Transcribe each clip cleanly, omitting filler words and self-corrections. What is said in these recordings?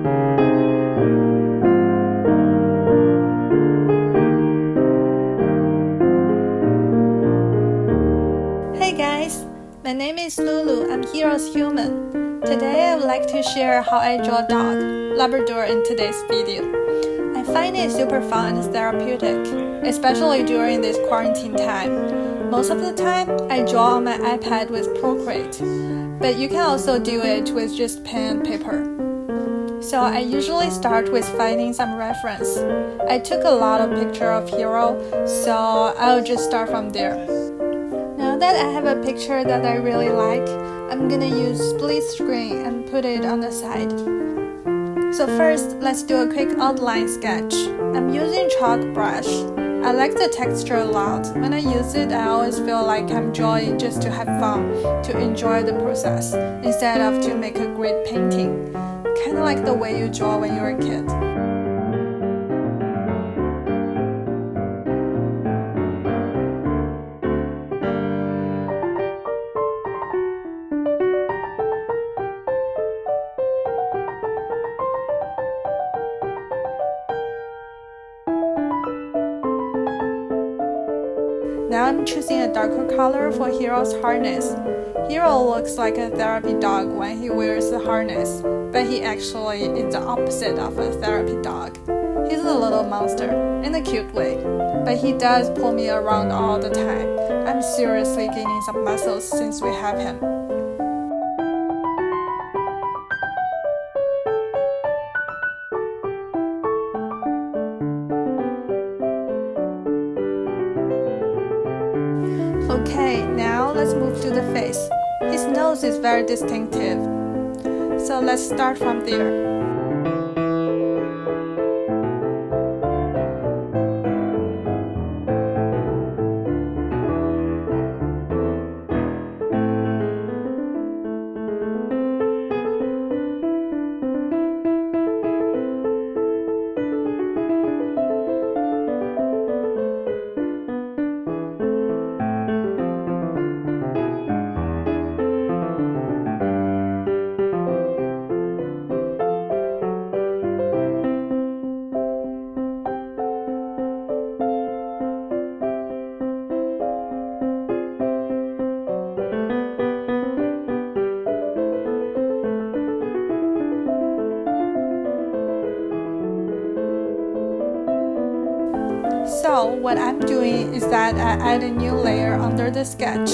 Hey guys, my name is Lulu. I'm Hero's Human. Today I would like to share how I draw a dog, Labrador, in today's video. I find it super fun and therapeutic, especially during this quarantine time. Most of the time, I draw on my iPad with Procreate, but you can also do it with just pen and paper. So I usually start with finding some reference. I took a lot of pictures of Hero, so I'll just start from there. Now that I have a picture that I really like, I'm gonna use split screen and put it on the side. So first, let's do a quick outline sketch. I'm using chalk brush. I like the texture a lot. When I use it, I always feel like I'm drawing just to have fun, to enjoy the process, instead of to make a great painting. Kind of like the way you draw when you're a kid. Now I'm choosing a darker color for Hero's harness. Hero looks like a therapy dog when he wears the harness, but he actually is the opposite of a therapy dog. He's a little monster, in a cute way, but he does pull me around all the time. I'm seriously gaining some muscles since we have him. Okay, now let's move to the face. His nose is very distinctive, so let's start from there. So what I'm doing is that I add a new layer under the sketch,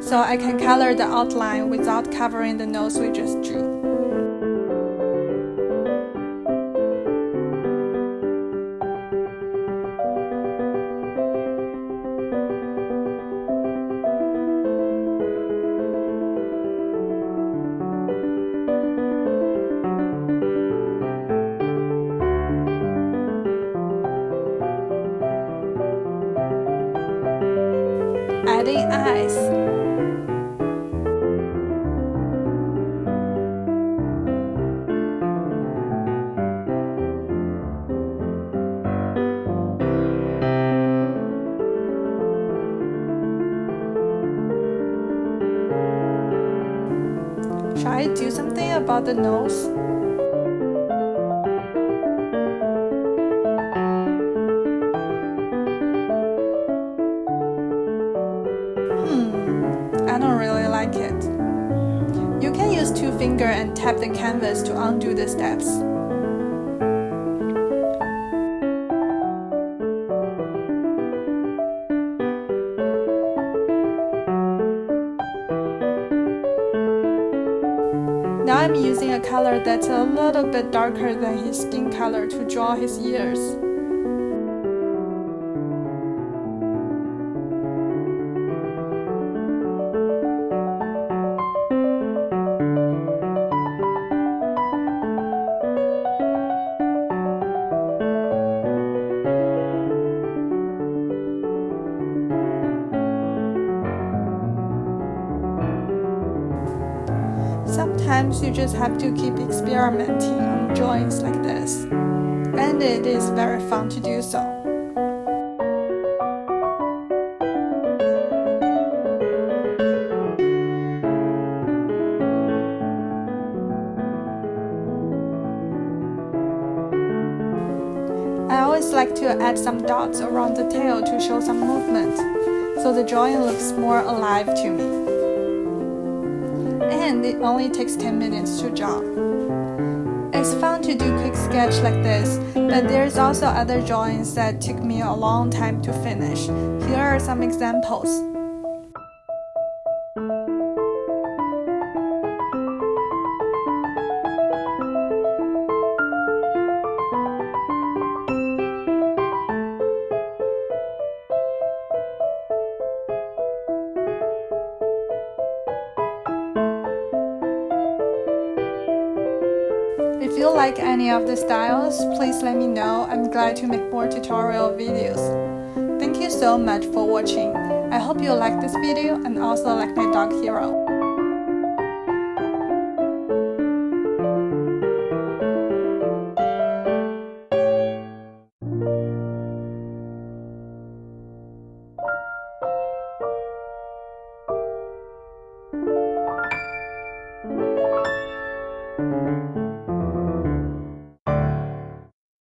so I can color the outline without covering the nose we just drew. Adding eyes. Shall I do something about the nose? I don't really like it. You can use 2 fingers and tap the canvas to undo the steps. Now I'm using a color that's a little bit darker than his skin color to draw his ears. Sometimes you just have to keep experimenting on drawings like this, and it is very fun to do so. always like to add some dots around the tail to show some movement, so the drawing looks more alive to me. And it only takes 10 minutes to draw. It's fun to do quick sketch like this, but there's also other drawings that took me a long time to finish. Here are some examples. If you like any of the styles, please let me know. I'm glad to make more tutorial videos. Thank you so much for watching. I hope you like this video and also like my dog Hero.